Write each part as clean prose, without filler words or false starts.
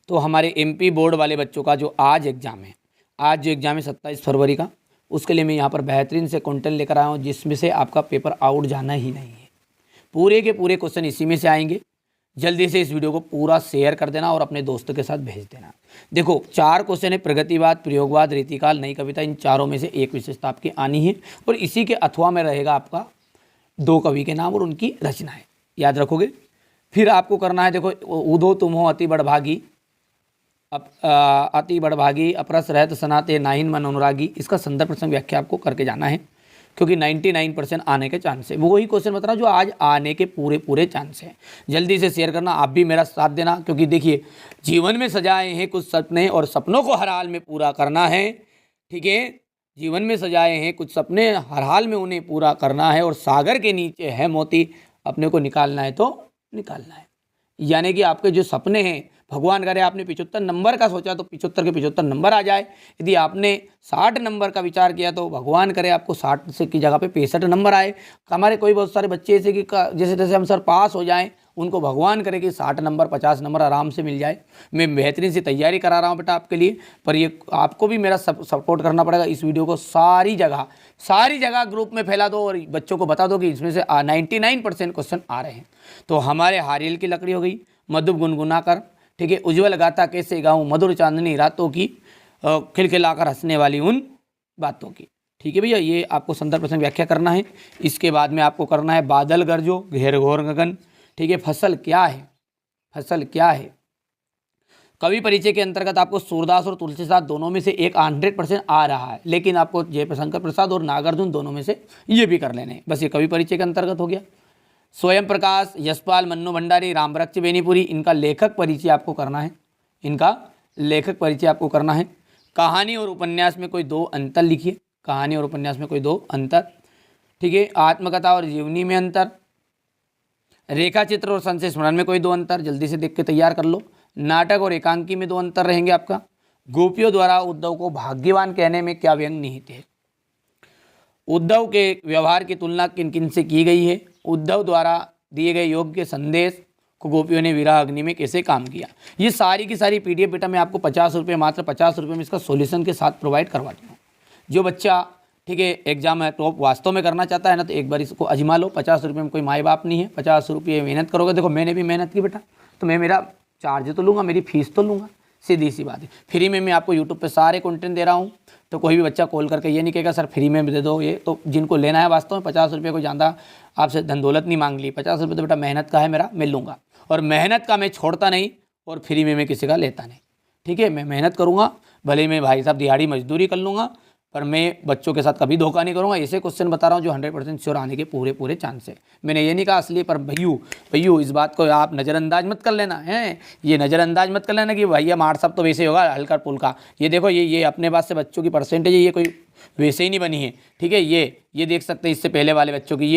तो हमारे MP board वाले बच्चों का जो आज एग्ज़ाम है, आज जो एग्ज़ाम है 27 फरवरी का, उसके लिए मैं यहाँ पर बेहतरीन से कंटेंट लेकर आया हूँ जिसमें से आपका पेपर आउट जाना ही नहीं है। पूरे के पूरे क्वेश्चन इसी में से आएंगे। जल्दी से इस वीडियो को पूरा शेयर कर देना और अपने दोस्तों के साथ भेज देना। देखो 4 क्वेश्चन है, प्रगतिवाद, प्रयोगवाद, रीतिकाल, नई कविता, इन चारों में से एक विशेषता आपकी आनी है और इसी के अथवा में रहेगा आपका 2 कवि के नाम और उनकी रचनाएं, याद रखोगे। फिर आपको करना है, देखो उदो तुम हो अति बड़भागी, अति बड़भागी, अपरस रहत सनाते नाहिन मन अनुरागी, इसका संदर्भ प्रसंग व्याख्या आपको करके जाना है क्योंकि 99% आने के चांस है। वो वही क्वेश्चन बता रहा हूँ जो आज आने के पूरे चांस हैं। जल्दी से शेयर करना, आप भी मेरा साथ देना क्योंकि देखिए जीवन में सजाए हैं कुछ सपने और सपनों को हर हाल में पूरा करना है। ठीक है, जीवन में सजाए हैं कुछ सपने, हर हाल में उन्हें पूरा करना है और सागर के नीचे है मोती, अपने को निकालना है तो निकालना है। यानी कि आपके जो सपने हैं, भगवान करे आपने 75 नंबर का सोचा तो 75 के 75 नंबर आ जाए। यदि आपने 60 नंबर का विचार किया तो भगवान करे आपको 60 से की जगह पे 65 नंबर आए। हमारे कोई बहुत सारे बच्चे ऐसे कि जैसे जैसे हम सर पास हो जाएं, उनको भगवान करे कि 60 नंबर 50 नंबर आराम से मिल जाए। मैं बेहतरीन सी तैयारी करा रहा हूँ बेटा आपके लिए, पर ये आपको भी मेरा सपोर्ट करना पड़ेगा। इस वीडियो को सारी जगह ग्रुप में फैला दो और बच्चों को बता दो कि इसमें से 99% क्वेश्चन आ रहे हैं। तो हमारे हारियल की लकड़ी हो गई, मधुब गुनगुना कर, ठीक है, उज्ज्वल गाता कैसे गाऊं, मधुर चांदनी रातों की, खिलखिलाकर हंसने वाली उन बातों की। ठीक है भैया, ये आपको संदर्भ प्रसंग व्याख्या करना है। इसके बाद में आपको करना है बादल गरजो घेर घोर गगन। ठीक है, फसल क्या है, फसल क्या है। कवि परिचय के अंतर्गत आपको सूरदास और तुलसीदास दोनों में से एक 100% आ रहा है, लेकिन आपको जयशंकर प्रसाद और नागार्जुन दोनों में से ये भी कर लेने हैं। बस ये कवि परिचय के अंतर्गत हो गया। स्वयं प्रकाश, यशपाल, मन्नू भंडारी, रामवृक्ष बेनीपुरी, इनका लेखक परिचय आपको करना है, इनका लेखक परिचय आपको करना है। कहानी और उपन्यास में कोई 2 अंतर लिखिए, कहानी और उपन्यास में कोई 2 अंतर। ठीक है, आत्मकथा और जीवनी में अंतर, रेखा चित्र और संशय स्मरण में कोई 2 अंतर, जल्दी से देख के तैयार कर लो। नाटक और एकांकी में 2 अंतर रहेंगे आपका। गोपियों द्वारा उद्धव को भाग्यवान कहने में क्या व्यंग निहित है। उद्धव के व्यवहार की तुलना किन किन से की गई है। उद्धव द्वारा दिए गए योग के संदेश को गोपियों ने विरह अग्नि में कैसे काम किया। ये सारी की सारी PDF बेटा मैं आपको 50 रुपये, मात्र 50 रुपये में इसका सॉल्यूशन के साथ प्रोवाइड करवा दूँगा। जो बच्चा ठीक है एग्जाम है टॉप वास्तव में करना चाहता है ना, तो एक बार इसको आजमा लो। 50 रुपये में कोई माई बाप नहीं है, 50 रुपये मेहनत करोगे। देखो मैंने भी मेहनत की बेटा, तो मैं मेरा चार्ज तो लूँगा, मेरी फीस तो लूँगा, सीधी सी बात है। फ्री में मैं आपको यूट्यूब पे सारे कंटेंट दे रहा हूँ, तो कोई भी बच्चा कॉल करके ये नहीं कहेगा सर फ्री में दे दो। ये तो जिनको लेना है वास्तव में 50 रुपये को ज़्यादा आपसे धन दौलत नहीं मांग ली। 50 रुपये तो बेटा मेहनत का है मेरा, मैं लूँगा और मेहनत का मैं छोड़ता नहीं और फ्री में मैं किसी का लेता नहीं। ठीक है, मैं मेहनत करूँगा, भले मैं भाई साहब दिहाड़ी मजदूरी कर लूँगा, पर मैं बच्चों के साथ कभी धोखा नहीं करूँगा। ऐसे क्वेश्चन बता रहा हूँ जो 100% श्योर आने के पूरे चांस है। मैंने ये नहीं कहा असली, पर भैयू इस बात को आप नज़रअंदाज मत कर लेना है, ये नज़रअंदाज मत कर लेना कि भैया मार सब तो वैसे होगा हल्का पुल्का। ये देखो ये अपने पास से बच्चों की परसेंटेज है, ये कोई वैसे ही नहीं बनी है। ठीक है, ये देख सकते हैं इससे पहले वाले बच्चों की,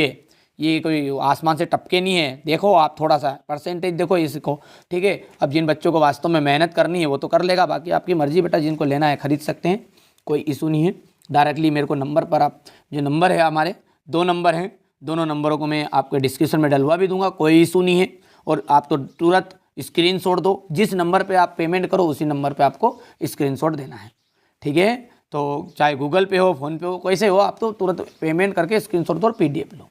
ये कोई आसमान से टपके नहीं है। देखो आप थोड़ा सा परसेंटेज देखो इसको। ठीक है, अब जिन बच्चों को वास्तव में मेहनत करनी है वो तो कर लेगा, बाकी आपकी मर्जी बेटा, जिनको लेना है खरीद सकते हैं, कोई इशू नहीं है। डायरेक्टली मेरे को नंबर पर आप, जो नंबर है हमारे 2 नंबर हैं, दोनों नंबरों को मैं आपके डिस्क्रिप्शन में डलवा भी दूंगा, कोई इशू नहीं है। और आप तो तुरंत स्क्रीनशॉट दो, जिस नंबर पे आप पेमेंट करो उसी नंबर पे आपको स्क्रीनशॉट देना है। ठीक है, तो चाहे गूगल पे हो, फ़ोन पे हो, कैसे हो, आप तो तुरंत पेमेंट करके स्क्रीनशॉट दो और PDF लो।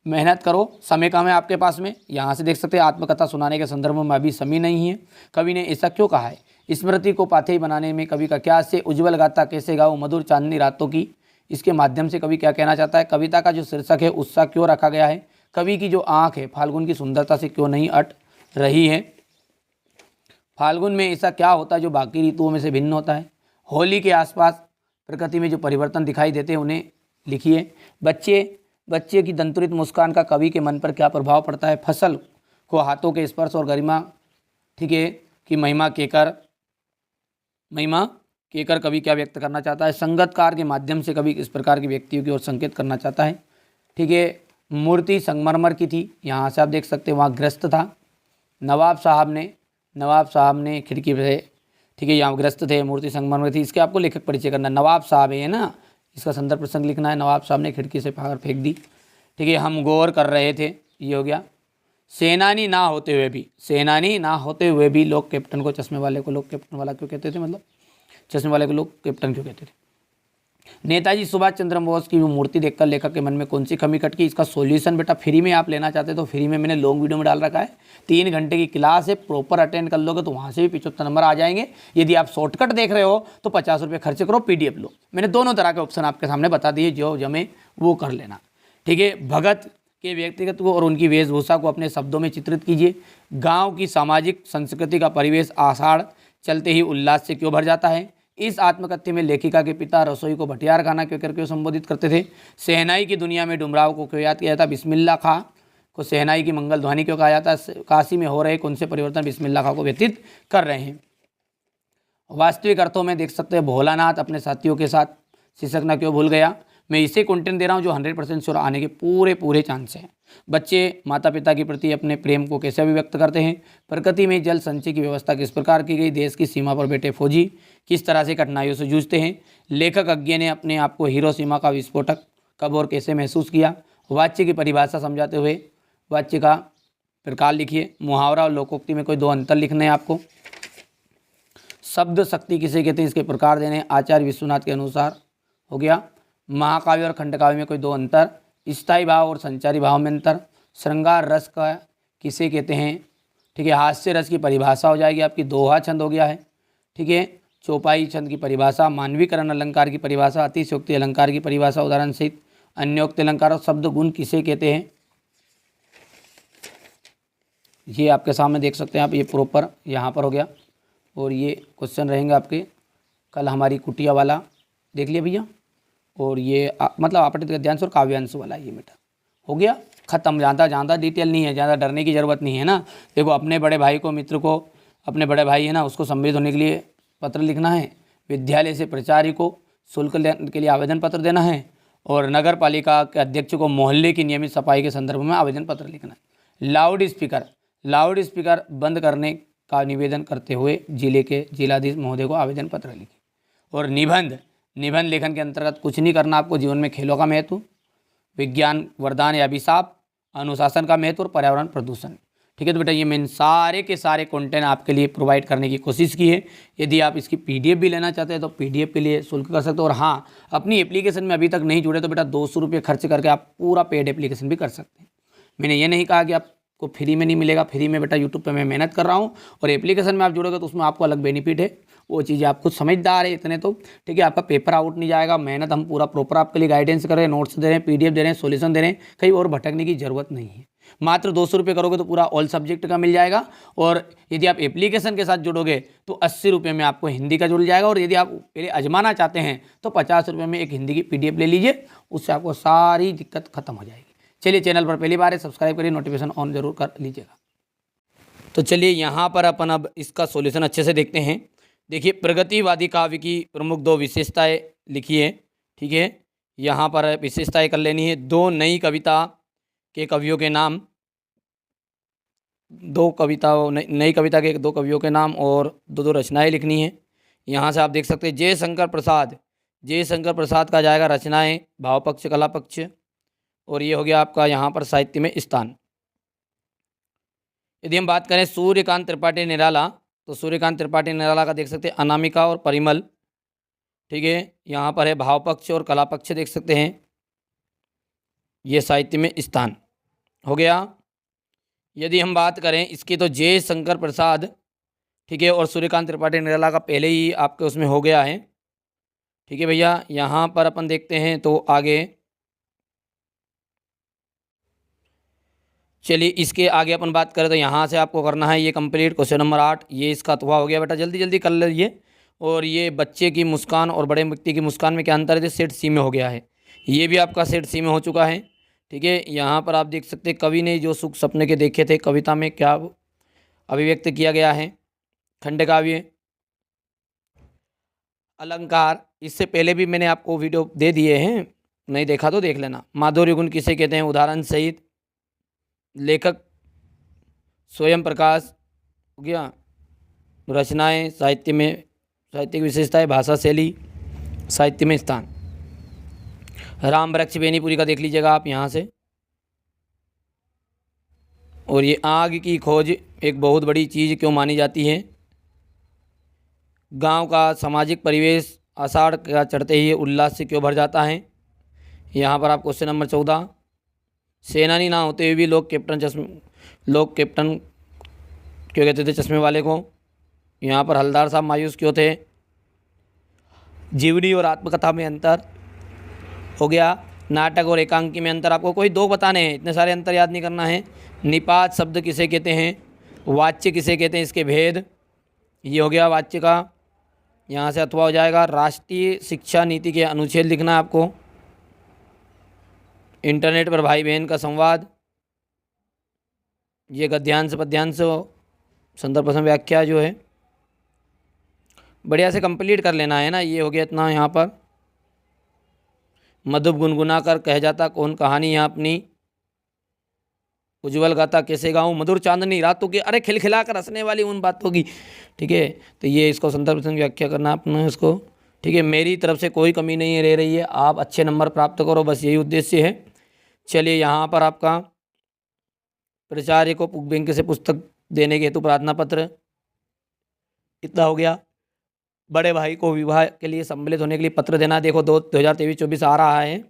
मेहनत करो, समय कम है आपके पास में। यहाँ से देख सकते हैं आत्मकथा सुनाने के संदर्भ में अभी समय नहीं है। कवि ने ऐसा क्यों कहा है, स्मृति को पाथेय बनाने में कवि का क्या से, उज्ज्वल गाथा कैसे गाओ, मधुर चांदनी रातों की, इसके माध्यम से कवि क्या कहना चाहता है। कविता का जो शीर्षक है उत्साह क्यों रखा गया है। कवि की जो आँख है फाल्गुन की सुंदरता से क्यों नहीं अट रही है। फाल्गुन में ऐसा क्या होता है जो बाकी ऋतुओं में से भिन्न होता है। होली के आसपास प्रकृति में जो परिवर्तन दिखाई देते हैं उन्हें लिखिए। बच्चे की दंतुरित मुस्कान का कवि के मन पर क्या प्रभाव पड़ता है। फसल को हाथों के स्पर्श और गरिमा, ठीक है, की महिमा केकर कवि क्या व्यक्त करना चाहता है। संगतकार के माध्यम से कवि इस प्रकार की व्यक्तियों की ओर संकेत करना चाहता है। ठीक है, मूर्ति संगमरमर की थी, यहाँ से आप देख सकते हैं, वहाँ ग्रस्त था। नवाब साहब ने खिड़की से, ठीक है, यहाँ ग्रस्त थे, मूर्ति संगमरमर थी। इसके आपको लेखक परिचय करना। नवाब साहब है ना, इसका संदर्भ प्रसंग लिखना है। नवाब साहब ने खिड़की से फाड़ फेंक दी। ठीक है, हम गौर कर रहे थे, ये हो गया। सेनानी ना होते हुए भी, सेनानी ना होते हुए भी लोग कैप्टन को, चश्मे वाले को लोग कैप्टन वाला क्यों कहते थे, मतलब चश्मे वाले को लोग कैप्टन क्यों कहते थे। नेताजी सुभाष चंद्र बोस की मूर्ति देखकर लेखक के मन में कौन सी कमी खटकी, इसका सॉल्यूशन बेटा फ्री में आप लेना चाहते तो फ्री में मैंने लॉन्ग वीडियो में डाल रखा है। 3 घंटे की क्लास है, प्रॉपर अटेंड कर लोगे तो वहाँ से भी 75 नंबर आ जाएंगे। यदि आप शॉर्टकट देख रहे हो तो 50 रुपये खर्च करो, PDF लो। मैंने दोनों तरह के ऑप्शन आपके सामने बता दिए, जो जमे वो कर लेना। ठीक है, भगत के व्यक्तिगत को और उनकी वेशभूषा को अपने शब्दों में चित्रित कीजिए। गांव की सामाजिक संस्कृति का परिवेश आषाढ़ चलते ही उल्लास से क्यों भर जाता है। इस आत्मकथ्य में लेखिका के पिता रसोई को भटियार खाना क्यों करके संबोधित करते थे। शहनाई की दुनिया में डुमराव को क्यों याद किया जाता, बिस्मिल्लाह खां को शहनाई की मंगल ध्वनि क्यों कहा जाता है। काशी में हो रहे कौन से परिवर्तन बिस्मिल्लाह खां को व्यतीत कर रहे हैं। वास्तविक अर्थों में देख सकते हैं भोलानाथ अपने साथियों के साथ सिसकना क्यों भूल गया। मैं इसे कंटेंट दे रहा हूँ जो 100% श्योर आने के पूरे चांस हैं। बच्चे माता पिता के प्रति अपने प्रेम को कैसे अभिव्यक्त करते हैं। प्रकृति में जल संचय की व्यवस्था किस प्रकार की गई। देश की सीमा पर बैठे फौजी किस तरह से कठिनाइयों से जूझते हैं। लेखक अज्ञे ने अपने आप को हिरोशिमा का विस्फोटक कब और कैसे महसूस किया। वाच्य की परिभाषा समझाते हुए वाच्य का प्रकार लिखिए। मुहावरा और लोकोक्ति में कोई 2 अंतर लिखने हैं आपको। शब्द शक्ति किसे कहते हैं, इसके प्रकार देने। आचार्य विश्वनाथ के अनुसार हो गया। महाकाव्य और खंडकाव्य में कोई 2 अंतर। स्थायी भाव और संचारी भाव में अंतर। श्रृंगार रस का किसे कहते हैं। ठीक है, हास्य रस की परिभाषा हो जाएगी आपकी। दोहा छंद हो गया है। ठीक है, चौपाई छंद की परिभाषा। मानवीकरण अलंकार की परिभाषा। अतिशयोक्ति अलंकार की परिभाषा उदाहरण सहित। अन्योक्ति अलंकार और शब्द गुण किसे कहते हैं, ये आपके सामने देख सकते हैं आप। ये प्रॉपर यहाँ पर हो गया। और ये क्वेश्चन रहेंगे आपके कल हमारी कुटिया वाला देख लिया भैया। और ये मतलब आपत्ति गद्यांश और काव्यांश वाला ये बेटा हो गया खत्म। ज़्यादा डिटेल नहीं है, ज़्यादा डरने की ज़रूरत नहीं है ना। देखो अपने बड़े भाई को, मित्र को, अपने बड़े भाई है ना उसको सम्मिलित होने के लिए पत्र लिखना है। विद्यालय से प्राचार्य को शुल्क के लिए आवेदन पत्र देना है। और नगर पालिका के अध्यक्ष को मोहल्ले की नियमित सफाई के संदर्भ में आवेदन पत्र लिखना है। लाउड स्पीकर बंद करने का निवेदन करते हुए जिले के जिलाधीश महोदय को आवेदन पत्र लिखें। और निबंध लेखन के अंतर्गत कुछ नहीं करना आपको। जीवन में खेलों का महत्व, विज्ञान वरदान या अभिशाप, अनुशासन का महत्व और पर्यावरण प्रदूषण। ठीक है, तो बेटा ये मैंने सारे के सारे कंटेंट आपके लिए प्रोवाइड करने की कोशिश की है। यदि आप इसकी PDF भी लेना चाहते हैं तो PDF के लिए शुल्क कर सकते हो। और हाँ, अपनी एप्लीकेशन में अभी तक नहीं जुड़े तो बेटा 200 रुपये खर्च करके आप पूरा पेड एप्लीकेशन भी कर सकते हैं। मैंने ये नहीं कहा कि आपको फ्री में नहीं मिलेगा। फ्री में बेटा यूट्यूब पे मैं मेहनत कर रहा हूँ। और एप्लीकेशन में आप जुड़ोगे तो उसमें आपको अलग बेनिफिट है। वो चीज़ें आप खुद समझदार है इतने तो। ठीक है, आपका पेपर आउट नहीं जाएगा। मेहनत हम पूरा प्रॉपर आपके लिए गाइडेंस कर रहे हैं, नोट्स दे रहे हैं, PDF दे रहे हैं, सॉल्यूशन दे रहे हैं। कहीं और भटकने की ज़रूरत नहीं है। मात्र 200 रुपये करोगे तो पूरा ऑल सब्जेक्ट का मिल जाएगा। और यदि आप एप्लीकेशन के साथ जुड़ोगे तो 80 रुपये में आपको हिंदी का जुड़ जाएगा। और यदि आप पहले आजमाना चाहते हैं तो 50 रुपये में एक हिंदी की PDF ले लीजिए, उससे आपको सारी दिक्कत खत्म हो जाएगी। चलिए, चैनल पर पहली बार है सब्सक्राइब करिए, नोटिफिकेशन ऑन जरूर कर लीजिएगा। तो चलिए यहाँ पर अपन अब इसका सॉल्यूशन अच्छे से देखते हैं। देखिए, प्रगतिवादी काव्य की प्रमुख 2 विशेषताएं लिखी है। ठीक है, यहाँ पर विशेषताएं कर लेनी है। 2 नई कविता के कवियों के नाम, 2 कविताओं नई कविता के 2 कवियों के नाम और 2 रचनाएं लिखनी है। यहाँ से आप देख सकते हैं जयशंकर प्रसाद का जाएगा रचनाएं, भाव पक्ष, कला पक्ष। और ये हो गया आपका यहाँ पर साहित्य में स्थान। यदि हम बात करें सूर्यकांत त्रिपाठी निराला, तो सूर्यकांत त्रिपाठी निराला का देख सकते हैं अनामिका और परिमल। ठीक है, यहाँ पर है भाव पक्ष और कला पक्ष देख सकते हैं। ये साहित्य में स्थान हो गया। यदि हम बात करें इसकी तो जयशंकर प्रसाद, ठीक है, और सूर्यकांत त्रिपाठी निराला का पहले ही आपके उसमें हो गया है। ठीक है भैया, यहाँ पर अपन देखते हैं तो आगे चलिए इसके आगे अपन बात करें तो यहाँ से आपको करना है ये कंप्लीट क्वेश्चन नंबर 8। ये इसका तो हो गया बेटा, जल्दी जल्दी कर लीजिए। और ये बच्चे की मुस्कान और बड़े व्यक्ति की मुस्कान में क्या अंतर है, सेट सी में हो गया है। ये भी आपका सेट सी में हो चुका है। ठीक है, यहाँ पर आप देख सकते हैं कवि ने जो सुख सपने के देखे थे कविता में क्या अभिव्यक्त किया गया है। खंडकाव्य, अलंकार, इससे पहले भी मैंने आपको वीडियो दे दिए हैं, नहीं देखा तो देख लेना। माधुर्य गुण किसे कहते हैं, उदाहरण सहित। लेखक स्वयं प्रकाश हो गया। रचनाएं, साहित्य में साहित्यिक विशेषताएं, भाषा शैली, साहित्य में स्थान। राम वृक्ष बेनीपुरी का देख लीजिएगा आप यहाँ से। और ये आग की खोज एक बहुत बड़ी चीज़ क्यों मानी जाती है? गांव का सामाजिक परिवेश आषाढ़ का चढ़ते ही उल्लास से क्यों भर जाता है? यहाँ पर आप क्वेश्चन नंबर 14, सेनानी ना होते हुए भी लोग कैप्टन क्यों कहते थे चश्मे वाले को? यहाँ पर हलदार साहब मायूस क्यों थे? जीवनी और आत्मकथा में अंतर हो गया। नाटक और एकांकी में अंतर आपको कोई दो बताने हैं, इतने सारे अंतर याद नहीं करना है। निपात शब्द किसे कहते हैं? वाच्य किसे कहते हैं? इसके भेद, ये हो गया वाच्य का। यहाँ से अथवा हो जाएगा। राष्ट्रीय शिक्षा नीति के अनुच्छेद लिखना है आपको। इंटरनेट पर भाई बहन का संवाद, ये गद्यांश पद्यांश संदर्भ प्रसंग व्याख्या जो है बढ़िया से कंप्लीट कर लेना है ना। ये हो गया इतना। यहाँ पर मधुप गुनगुना कर कह जाता कौन कहानी यहाँ अपनी, उज्जवल गाता कैसे गाऊँ, मधुर चांदनी रातों की, अरे खिलखिला कर हंसने वाली उन बातों की। ठीक है, तो ये इसको संदर्भ प्रसंग व्याख्या करना अपना इसको। ठीक है, मेरी तरफ से कोई कमी नहीं रह रही है, आप अच्छे नंबर प्राप्त करो, बस यही उद्देश्य है। चलिए यहाँ पर आपका प्राचार्य को बैंक से पुस्तक देने के हेतु प्रार्थना पत्र, इतना हो गया। बड़े भाई को विवाह के लिए सम्मिलित होने के लिए पत्र देना, देखो 2023-24 आ रहा है।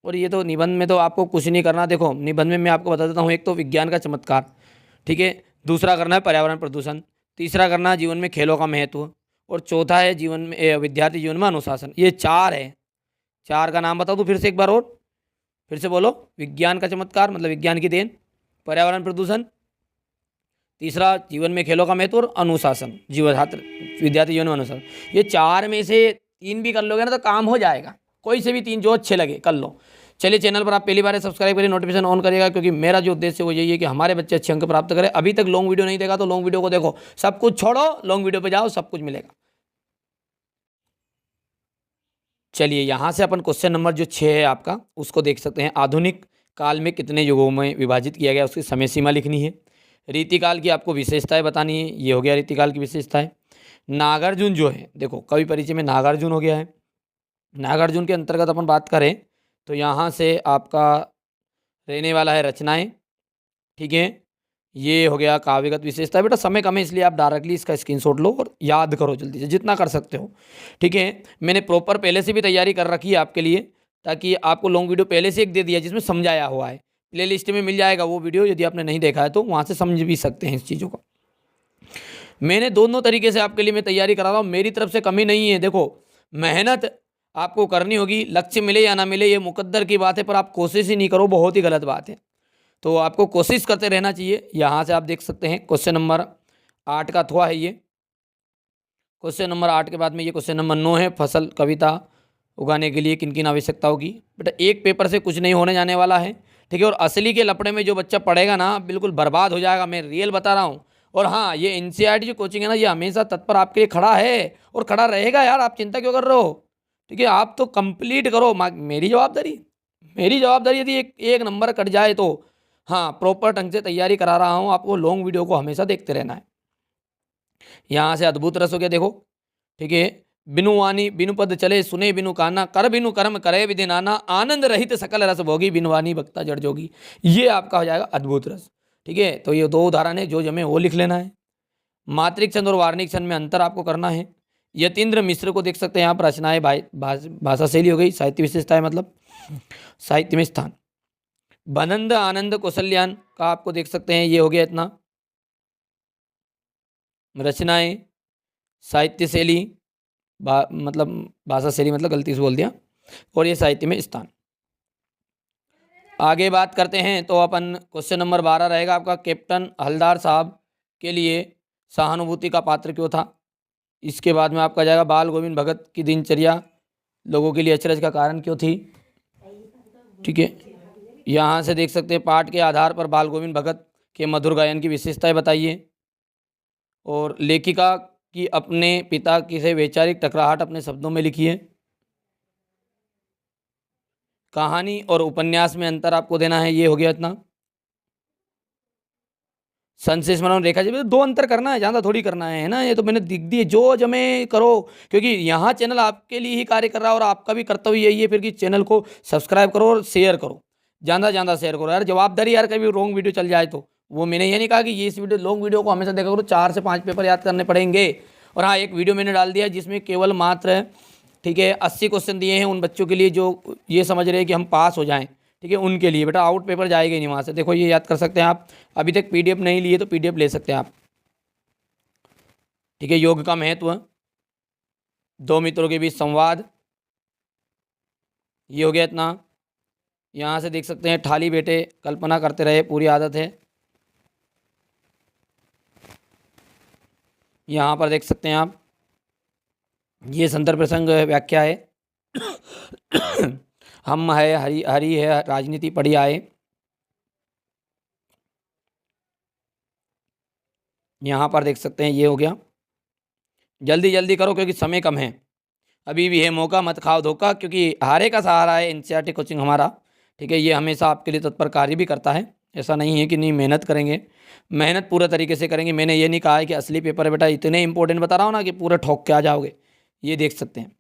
और ये तो निबंध में तो आपको कुछ नहीं करना। देखो निबंध में मैं आपको बता देता हूँ, एक तो विज्ञान का चमत्कार, ठीक है, दूसरा करना है पर्यावरण प्रदूषण, तीसरा करना है जीवन में खेलों का महत्व, और चौथा है जीवन में विद्यार्थी जीवन में अनुशासन। ये चार है। चार का नाम बता दूँ फिर से एक बार और, फिर से बोलो। विज्ञान का चमत्कार मतलब विज्ञान की देन, पर्यावरण प्रदूषण, तीसरा जीवन में खेलों का महत्व, और अनुशासन जीवन छात्र विद्यार्थी जीवन में अनुशासन। ये चार में से तीन भी कर लोगे ना तो काम हो जाएगा। कोई से भी तीन जो अच्छे लगे कर लो। चलिए चैनल पर आप पहली बार सब्सक्राइब करिए, नोटिफिकेशन ऑन करिएगा, क्योंकि मेरा जो उद्देश्य वो यही है कि हमारे बच्चे अच्छे अंक प्राप्त करें। अभी तक लॉन्ग वीडियो नहीं देखा तो लॉन्ग वीडियो को देखो, सब कुछ छोड़ो, लॉन्ग वीडियो पर जाओ, सब कुछ मिलेगा। चलिए यहाँ से अपन क्वेश्चन नंबर जो 6 है आपका उसको देख सकते हैं। आधुनिक काल में कितने युगों में विभाजित किया गया, उसकी समय सीमा लिखनी है। रीतिकाल की आपको विशेषताएं बतानी है, ये हो गया रीतिकाल की विशेषताएं। नागार्जुन जो है, देखो कवि परिचय में नागार्जुन हो गया है। नागार्जुन के अंतर्गत अपन बात करें तो यहाँ से आपका रहने वाला है रचनाएं, ठीक है। ये हो गया काव्यगत विशेषता। बेटा समय कम है इसलिए आप डायरेक्टली इसका स्क्रीनशॉट लो और याद करो जल्दी से जितना कर सकते हो, ठीक है। मैंने प्रॉपर पहले से भी तैयारी कर रखी है आपके लिए, ताकि आपको लॉन्ग वीडियो पहले से एक दे दिया जिसमें समझाया हुआ है। प्लेलिस्ट में मिल जाएगा वो वीडियो, यदि आपने नहीं देखा है तो वहाँ से समझ भी सकते हैं इस चीज़ों को। मैंने दोनों तरीके से आपके लिए मैं तैयारी करा रहा हूँ, मेरी तरफ से कमी नहीं है। देखो मेहनत आपको करनी होगी, लक्ष्य मिले या ना मिले ये मुकद्दर की बात है, पर आप कोशिश ही नहीं करो, बहुत ही गलत बात है। तो आपको कोशिश करते रहना चाहिए। यहाँ से आप देख सकते हैं क्वेश्चन नंबर 8 का अथवा है ये। क्वेश्चन नंबर 8 के बाद में ये क्वेश्चन नंबर 9 है, फसल कविता उगाने के लिए किन किन आवश्यकता होगी। बेटा एक पेपर से कुछ नहीं होने जाने वाला है, ठीक है। और असली के लपड़े में जो बच्चा पढ़ेगा ना बिल्कुल बर्बाद हो जाएगा, मैं रियल बता रहा हूँ। और हाँ, ये एनसीईआरटी जो कोचिंग है ना, ये हमेशा तत्पर आपके लिए खड़ा है और खड़ा रहेगा यार, आप चिंता क्यों कर रहे हो, ठीक है। आप तो कंप्लीट करो, मेरी जवाबदारी यदि एक नंबर कट जाए तो हाँ, प्रॉपर ढंग से तैयारी करा रहा हूँ आपको, लॉन्ग वीडियो को हमेशा देखते रहना है। यहाँ से अद्भुत रस हो गया, देखो, ठीक है। बिनु वाणी बिनु पद चले, सुने बिनु काना, कर बिनु कर्म करे विधि नाना, आनंद रहित सकल रस भोगी, बिनु वाणी भक्ता जड़ जोगी। ये आपका हो जाएगा अद्भुत रस, ठीक है। तो ये दो उदाहरण है, जो जमे वो लिख लेना है। मात्रिक छंद और वार्णिक छंद में अंतर आपको करना है। यतीन्द्र मिश्र को देख सकते हैं यहाँ पर, रचनाएं भाषा शैली हो गई, साहित्य विशेषताएं मतलब साहित्य में स्थान। बनंद आनंद कौशल्यान का आपको देख सकते हैं, ये हो गया इतना। रचनाएं, साहित्य शैली, मतलब भाषा शैली मतलब गलती से बोल दिया, और ये साहित्य में स्थान। आगे बात करते हैं तो अपन क्वेश्चन नंबर 12 रहेगा आपका, कैप्टन हलदार साहब के लिए सहानुभूति का पात्र क्यों था। इसके बाद में आपका जाएगा बाल गोविंद भगत की दिनचर्या लोगों के लिए अचरज का कारण क्यों थी, ठीक है। यहाँ से देख सकते हैं पाठ के आधार पर बाल गोविंद भगत के मधुर गायन की विशेषताएं बताइए। और लेखिका की अपने पिता की से वैचारिक टकराहट अपने शब्दों में लिखिए। कहानी और उपन्यास में अंतर आपको देना है, ये हो गया इतना। संशय स्मरण रेखा जी, दो अंतर करना है, ज़्यादा थोड़ी करना है ना। ये तो मैंने दिख दी, जो जमे करो, क्योंकि यहाँ चैनल आपके लिए ही कार्य कर रहा है और आपका भी कर्तव्य यही है फिर कि चैनल को सब्सक्राइब करो और शेयर करो, ज़्यादा शेयर करो यार। जवाबदारी यार, कभी रॉन्ग वीडियो चल जाए तो वो मैंने ये नहीं कहा कि ये इस वीडियो लॉन्ग वीडियो को हमेशा देखा करो, 4 से 5 पेपर याद करने पड़ेंगे। और हाँ, एक वीडियो मैंने डाल दिया जिसमें केवल मात्र, ठीक है, 80 क्वेश्चन दिए हैं उन बच्चों के लिए जो ये समझ रहे हैं कि हम पास हो जाएं, ठीक है, उनके लिए। बेटा आउट पेपर जाएगा ही नहीं वहाँ से। देखो ये याद कर सकते हैं आप। अभी तक PDF नहीं लिए तो PDF ले सकते हैं आप, ठीक है। योग का महत्व, दो मित्रों के बीच संवाद, ये हो गया इतना। यहाँ से देख सकते हैं, थाली बेटे कल्पना करते रहे, पूरी आदत है। यहाँ पर देख सकते हैं आप, ये संदर्भ प्रसंग व्याख्या है। हम है, हरी हरी है, राजनीति पढ़ी आए। यहाँ पर देख सकते हैं, ये हो गया। जल्दी जल्दी करो क्योंकि समय कम है, अभी भी है मौका, मत खाओ धोखा, क्योंकि हारे का सहारा है NCERT कोचिंग हमारा, ठीक है। ये हमेशा आपके लिए तत्पर कार्य भी करता है, ऐसा नहीं है कि नहीं मेहनत करेंगे, मेहनत पूरा तरीके से करेंगे। मैंने ये नहीं कहा है कि असली पेपर है बेटा इतने इंपॉर्टेंट बता रहा हूँ ना कि पूरा ठोक के आ जाओगे, ये देख सकते हैं।